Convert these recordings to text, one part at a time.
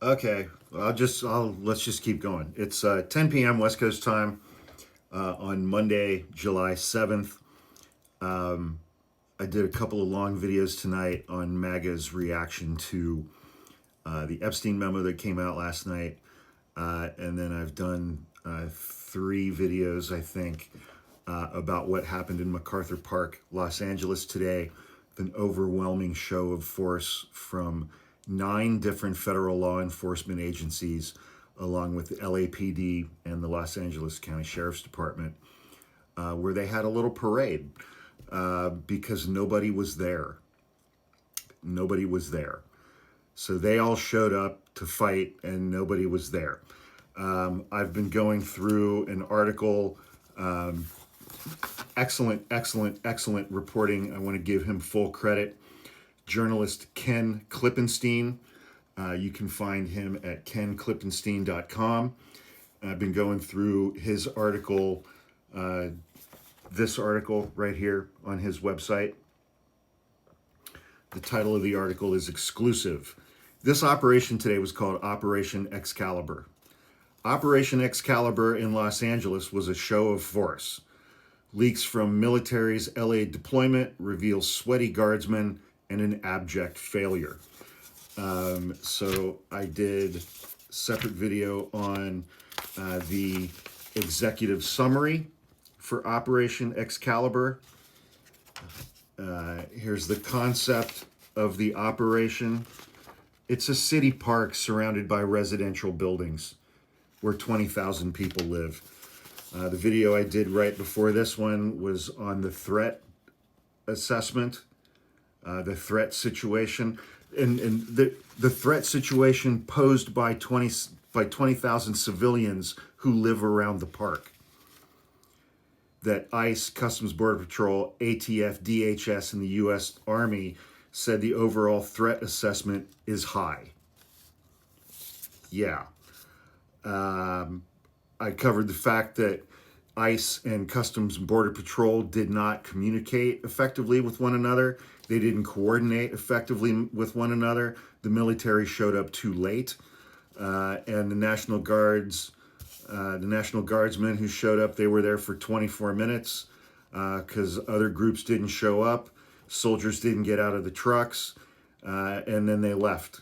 Okay, let's just keep going. It's 10 p.m. West Coast time on Monday, July 7th. I did a couple of long videos tonight on MAGA's reaction to the Epstein memo that came out last night. And then I've done three videos, I think, about what happened in MacArthur Park, Los Angeles today. An overwhelming show of force from 9 different federal law enforcement agencies, along with the LAPD and the Los Angeles County Sheriff's Department, where they had a little parade because nobody was there. Nobody was there. So they all showed up to fight and nobody was there. I've been going through an article. Excellent reporting. I want to give him full credit. Journalist Ken Klippenstein. You can find him at kenklippenstein.com. I've been going through his article, this article right here on his website. The title of the article is Exclusive. This operation today was called Operation Excalibur. Operation Excalibur in Los Angeles was a show of force. Leaks from military's LA deployment reveal sweaty guardsmen and an abject failure. So I did a separate video on the executive summary for Operation Excalibur. Here's the concept of the operation. It's a city park surrounded by residential buildings where 20,000 people live. The video I did right before this one was on the threat assessment, the threat situation, and the threat situation posed by 20,000 civilians who live around the park. That ICE, Customs Border Patrol, ATF, DHS, and the U.S. Army said the overall threat assessment is high. Yeah. I covered the fact that ICE and Customs and Border Patrol did not communicate effectively with one another. They didn't coordinate effectively with one another. The military showed up too late. And the National Guards, the National Guardsmen who showed up, they were there for 24 minutes because other groups didn't show up. Soldiers didn't get out of the trucks. And then they left.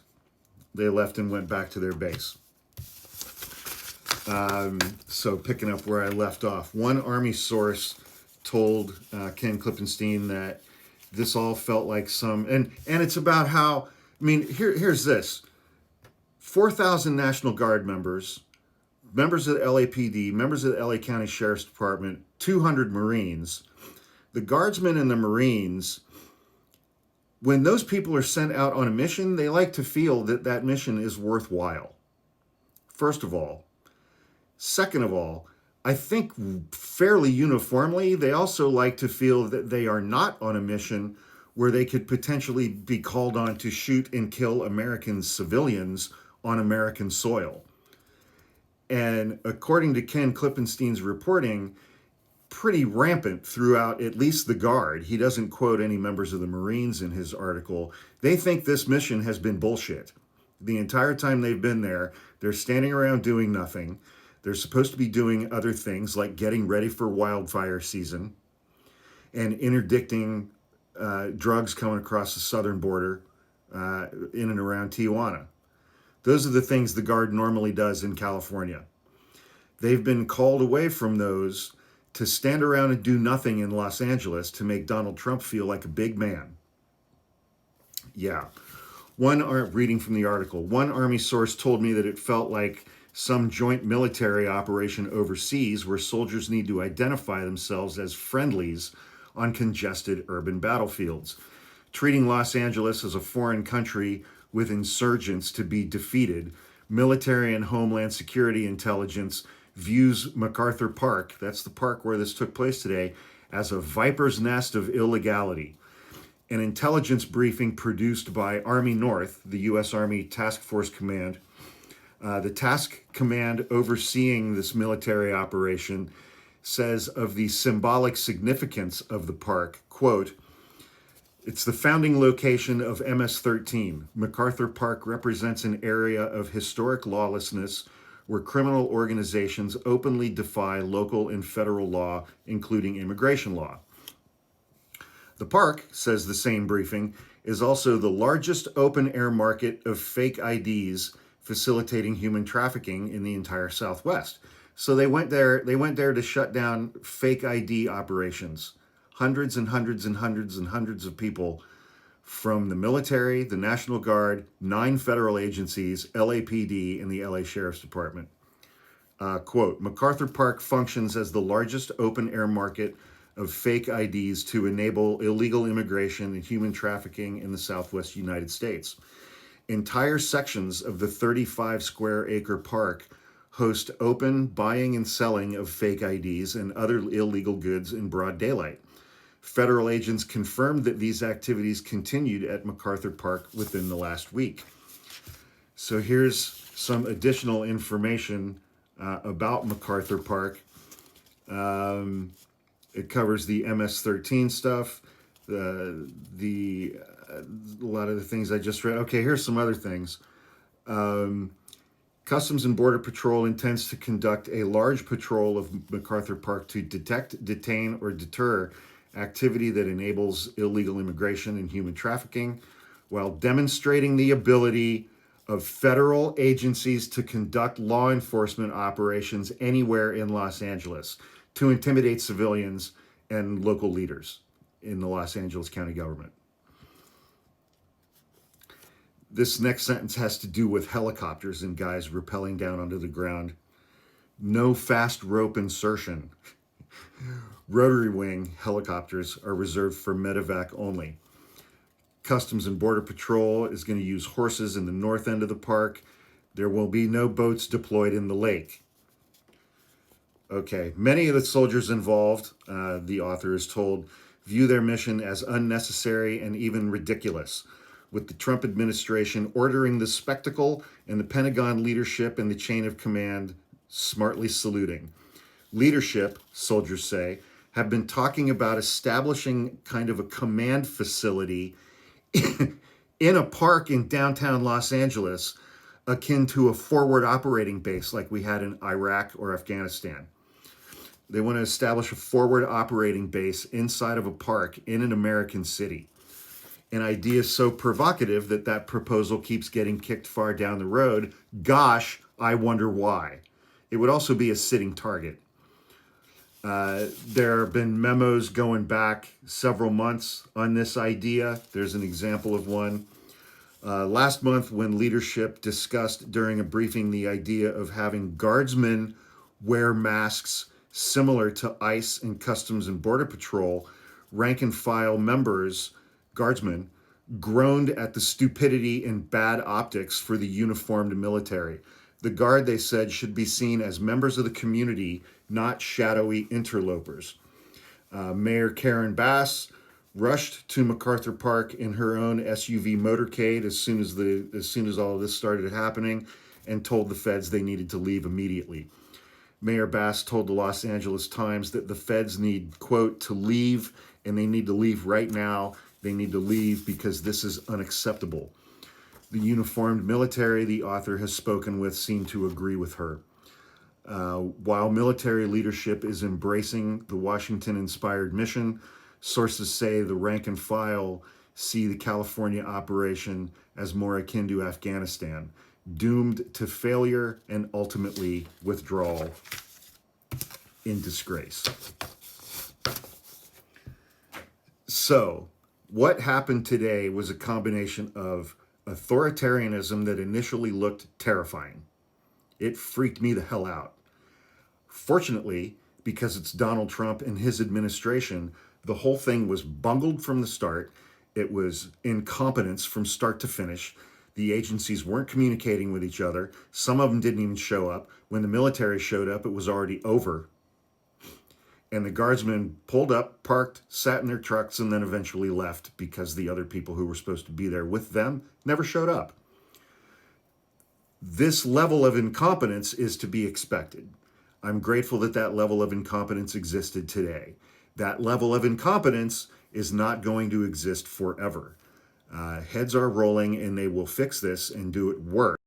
They left and went back to their base. So picking up where I left off, one Army source told Ken Klippenstein that this all felt like and it's about how, I mean, here's this. 4,000 National Guard members of the LAPD, members of the LA County Sheriff's Department, 200 Marines. The Guardsmen and the Marines, when those people are sent out on a mission, they like to feel that that mission is worthwhile. First of all. Second of all, I think fairly uniformly, they also like to feel that they are not on a mission where they could potentially be called on to shoot and kill American civilians on American soil. And according to Ken Klippenstein's reporting, pretty rampant throughout at least the Guard. He doesn't quote any members of the Marines in his article. They think this mission has been bullshit. The entire time they've been there, they're standing around doing nothing. They're supposed to be doing other things like getting ready for wildfire season and interdicting drugs coming across the southern border in and around Tijuana. Those are the things the Guard normally does in California. They've been called away from those to stand around and do nothing in Los Angeles to make Donald Trump feel like a big man. Yeah. Reading from the article, one Army source told me that it felt like some joint military operation overseas where soldiers need to identify themselves as friendlies on congested urban battlefields, treating Los Angeles as a foreign country with insurgents to be defeated. Military and Homeland Security intelligence views MacArthur Park, that's the park where this took place today, as a viper's nest of illegality. An intelligence briefing produced by Army North, the U.S. Army Task Force Command, the task command overseeing this military operation, says of the symbolic significance of the park, quote, It's the founding location of MS-13. MacArthur Park represents an area of historic lawlessness where criminal organizations openly defy local and federal law, including immigration law. The park, says the same briefing, is also the largest open-air market of fake IDs facilitating human trafficking in the entire Southwest. So they went there to shut down fake ID operations. Hundreds and hundreds and hundreds and hundreds of people from the military, the National Guard, 9 federal agencies, LAPD, and the LA Sheriff's Department. Quote, MacArthur Park functions as the largest open-air market of fake IDs to enable illegal immigration and human trafficking in the Southwest United States. Entire sections of the 35-square-acre park host open buying and selling of fake IDs and other illegal goods in broad daylight. Federal agents confirmed that these activities continued at MacArthur Park within the last week. So here's some additional information about MacArthur Park. It covers the MS-13 stuff, a lot of the things I just read. Okay, here's some other things. Customs and Border Patrol intends to conduct a large patrol of MacArthur Park to detect, detain, or deter activity that enables illegal immigration and human trafficking, while demonstrating the ability of federal agencies to conduct law enforcement operations anywhere in Los Angeles to intimidate civilians and local leaders in the Los Angeles County government. This next sentence has to do with helicopters and guys rappelling down onto the ground. No fast rope insertion. Rotary wing helicopters are reserved for medevac only. Customs and Border Patrol is going to use horses in the north end of the park. There will be no boats deployed in the lake. Okay, many of the soldiers involved, the author is told, view their mission as unnecessary and even ridiculous, with the Trump administration ordering the spectacle and the Pentagon leadership and the chain of command smartly saluting. Leadership, soldiers say, have been talking about establishing kind of a command facility in a park in downtown Los Angeles, akin to a forward operating base like we had in Iraq or Afghanistan. They want to establish a forward operating base inside of a park in an American city. An idea so provocative that that proposal keeps getting kicked far down the road. Gosh, I wonder why. It would also be a sitting target. There have been memos going back several months on this idea. There's an example of one. Last month, when leadership discussed during a briefing the idea of having guardsmen wear masks similar to ICE and Customs and Border Patrol, rank and file members, guardsmen, groaned at the stupidity and bad optics for the uniformed military. The Guard, they said, should be seen as members of the community, not shadowy interlopers. Mayor Karen Bass rushed to MacArthur Park in her own SUV motorcade as soon as all of this started happening, and told the feds they needed to leave immediately. Mayor Bass told the Los Angeles Times that the feds need, quote, to leave, and they need to leave right now. They need to leave because this is unacceptable. The uniformed military the author has spoken with seem to agree with her. While military leadership is embracing the Washington-inspired mission, sources say the rank and file see the California operation as more akin to Afghanistan, doomed to failure and ultimately withdrawal in disgrace. So, what happened today was a combination of authoritarianism that initially looked terrifying. It freaked me the hell out. Fortunately, because it's Donald Trump and his administration, the whole thing was bungled from the start. It was incompetence from start to finish. The agencies weren't communicating with each other. Some of them didn't even show up. When the military showed up, it was already over. And the guardsmen pulled up, parked, sat in their trucks, and then eventually left because the other people who were supposed to be there with them never showed up. This level of incompetence is to be expected. I'm grateful that that level of incompetence existed today. That level of incompetence is not going to exist forever. Heads are rolling, and they will fix this and do it worse.